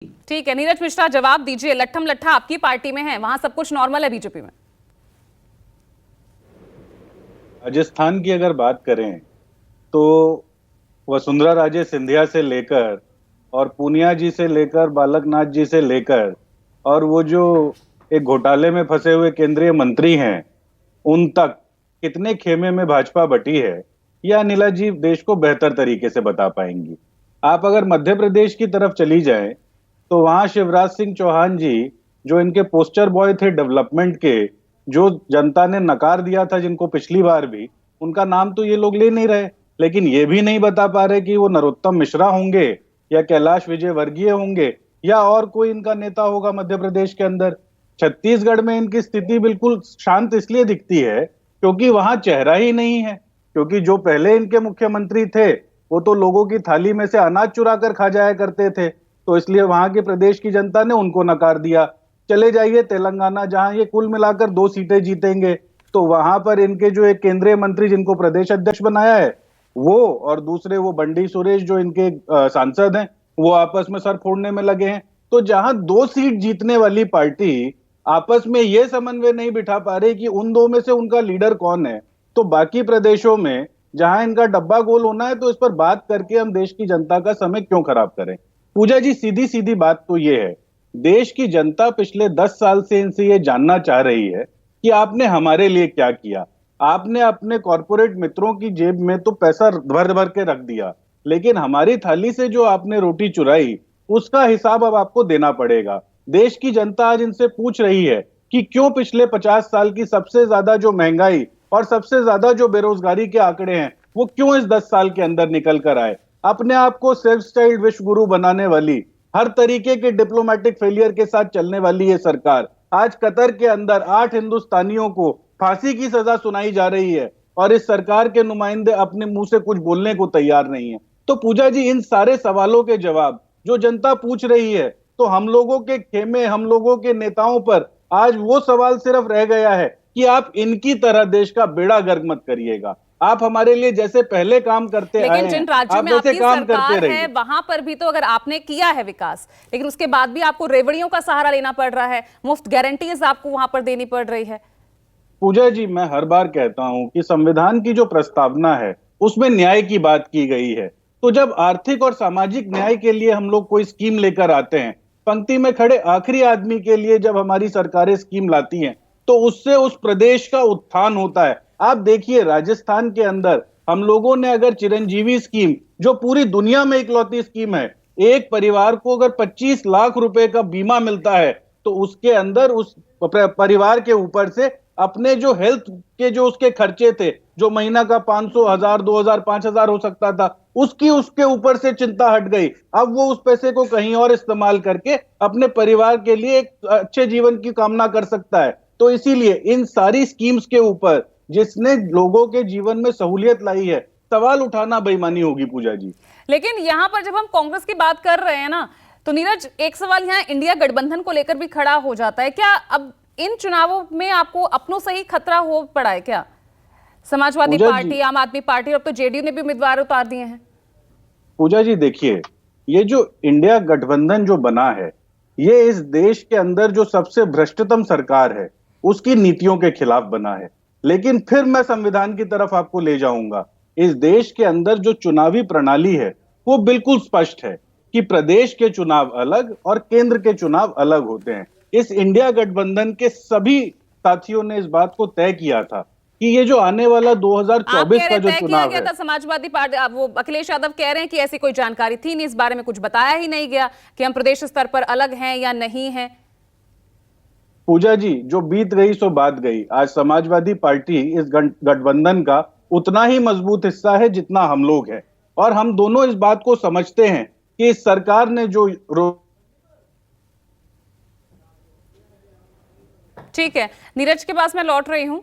ठीक है नीरज मिश्रा, जवाब दीजिए। लट्ठम लट्ठा आपकी पार्टी में है, वहां सब कुछ नॉर्मल है बीजेपी में? राजस्थान की अगर बात करें तो वसुंधरा राजे सिंधिया से लेकर और पूनिया जी से लेकर बालकनाथ जी से लेकर और वो जो एक घोटाले में फंसे हुए केंद्रीय मंत्री हैं उन तक कितने खेमे में भाजपा बटी है, यह अनिला जी देश को बेहतर तरीके से बता पाएंगी। आप अगर मध्य प्रदेश की तरफ चली जाएं तो वहां शिवराज सिंह चौहान जी, जो इनके पोस्टर बॉय थे डेवलपमेंट के, जो जनता ने नकार दिया था जिनको पिछली बार भी, उनका नाम तो ये लोग ले नहीं रहे। लेकिन ये भी नहीं बता पा रहे कि वो नरोत्तम मिश्रा होंगे या कैलाश विजयवर्गीय होंगे या और कोई इनका नेता होगा मध्य प्रदेश के अंदर। छत्तीसगढ़ में इनकी स्थिति बिल्कुल शांत इसलिए दिखती है क्योंकि वहां चेहरा ही नहीं है। क्योंकि जो पहले इनके मुख्यमंत्री थे वो तो लोगों की थाली में से अनाज चुरा कर खा जाया करते थे, तो इसलिए वहां के प्रदेश की जनता ने उनको नकार दिया। चले जाइए तेलंगाना, जहां ये कुल मिलाकर 2 सीटें जीतेंगे, तो वहां पर इनके जो एक केंद्रीय मंत्री जिनको प्रदेश अध्यक्ष बनाया है वो और दूसरे वो बंडी सुरेश जो इनके सांसद हैं, वो आपस में सर फोड़ने में लगे हैं। तो जहां 2 सीट जीतने वाली पार्टी आपस में ये समन्वय नहीं बिठा पा रही कि उन दो में से उनका लीडर कौन है, तो बाकी प्रदेशों में जहां इनका डब्बा गोल होना है तो इस पर बात करके हम देश की जनता का समय क्यों खराब करें। पूजा जी, सीधी सीधी बात तो ये है, देश की जनता पिछले 10 साल से इनसे ये जानना चाह रही है कि आपने हमारे लिए क्या किया। आपने अपने कॉरपोरेट मित्रों की जेब में तो पैसा भर भर के रख दिया, लेकिन हमारी थाली से जो आपने रोटी चुराई उसका हिसाब अब आपको देना पड़ेगा। देश की जनता आज इनसे पूछ रही है कि क्यों पिछले 50 साल की सबसे ज्यादा जो महंगाई और सबसे ज्यादा जो बेरोजगारी के आंकड़े हैं वो क्यों इस 10 साल के अंदर निकल कर आए। अपने आप को सेल्फ स्टाइल्ड विश्व गुरु बनाने वाली, हर तरीके के डिप्लोमेटिक फेलियर के साथ चलने वाली ये सरकार आज कतर के अंदर 8 हिंदुस्तानियों को फांसी की सजा सुनाई जा रही है और इस सरकार के नुमाइंदे अपने मुंह से कुछ बोलने को तैयार नहीं है। तो पूजा जी, इन सारे सवालों के जवाब जो जनता पूछ रही है, तो हम लोगों के खेमे, हम लोगों के नेताओं पर आज वो सवाल सिर्फ रह गया है कि आप इनकी तरह देश का बेड़ा गर्क मत करिएगा। आप हमारे लिए जैसे पहले काम करते आए लेकिन हैं जिन राज्यों आप में वैसे आपकी काम करते सरकार है रहिए। वहां पर भी तो अगर आपने किया है विकास, लेकिन उसके बाद भी आपको रेवड़ियों का सहारा लेना पड़ रहा है, मुफ्त गारंटीज आपको वहां पर देनी पड़ रही है। पूजा जी, मैं हर बार कहता हूं कि संविधान की जो प्रस्तावना है उसमें न्याय की बात की गई है। तो जब आर्थिक और सामाजिक न्याय के लिए हम लोग कोई स्कीम लेकर आते हैं, पंक्ति में खड़े आखिरी आदमी के लिए जब हमारी सरकारें स्कीम लाती हैं तो उससे उस प्रदेश का उत्थान होता है। आप देखिए राजस्थान के अंदर हम लोगों ने अगर चिरंजीवी स्कीम, जो पूरी दुनिया में इकलौती स्कीम है, एक परिवार को अगर 25 लाख रुपए का बीमा मिलता है तो उसके अंदर उस परिवार के ऊपर से अपने जो हेल्थ के जो उसके खर्चे थे, जो महीना का 500, 1000, 2000, 5000 हो सकता था, उसकी उसके ऊपर से चिंता हट गई। अब वो उस पैसे को कहीं और इस्तेमाल करके अपने परिवार के लिए एक अच्छे जीवन की कामना कर सकता है। तो इसीलिए इन सारी स्कीम्स के ऊपर जिसने लोगों के जीवन में सहूलियत लाई है, सवाल उठाना बेईमानी होगी पूजा जी। लेकिन यहां पर जब हम कांग्रेस की बात कर रहे हैं ना, तो नीरज एक सवाल यहां इंडिया गठबंधन को लेकर भी खड़ा हो जाता है। क्या अब इन चुनावों में आपको अपनों से ही खतरा हो पड़ा है क्या? समाजवादी पार्टी, आम आदमी पार्टी, अब तो जेडीयू ने भी उम्मीदवार उतार दिए हैं। पूजा जी देखिए, ये जो इंडिया गठबंधन जो बना है, ये इस देश के अंदर जो सबसे भ्रष्टतम सरकार है उसकी नीतियों के खिलाफ बना है। लेकिन फिर मैं संविधान की तरफ आपको ले जाऊंगा। इस देश के अंदर जो चुनावी प्रणाली है वो बिल्कुल स्पष्ट है कि प्रदेश के चुनाव अलग और केंद्र के चुनाव अलग होते हैं। इस इंडिया गठबंधन के सभी साथियों ने इस बात को तय किया था कि ये जो आने वाला आप 2024 कह का रहे जो तय किया चुनाव गया है। था, समाजवादी पार्टी वो अखिलेश यादव कह रहे हैं कि ऐसी कोई जानकारी थी नहीं, इस बारे में कुछ बताया ही नहीं गया कि हम प्रदेश स्तर पर अलग हैं या नहीं हैं। पूजा जी, जो बीत गई सो बात गई। आज समाजवादी पार्टी इस गठबंधन का उतना ही मजबूत हिस्सा है जितना हम लोग हैं, और हम दोनों इस बात को समझते हैं कि इस सरकार ने जो ठीक है, नीरज के पास मैं लौट रही हूं।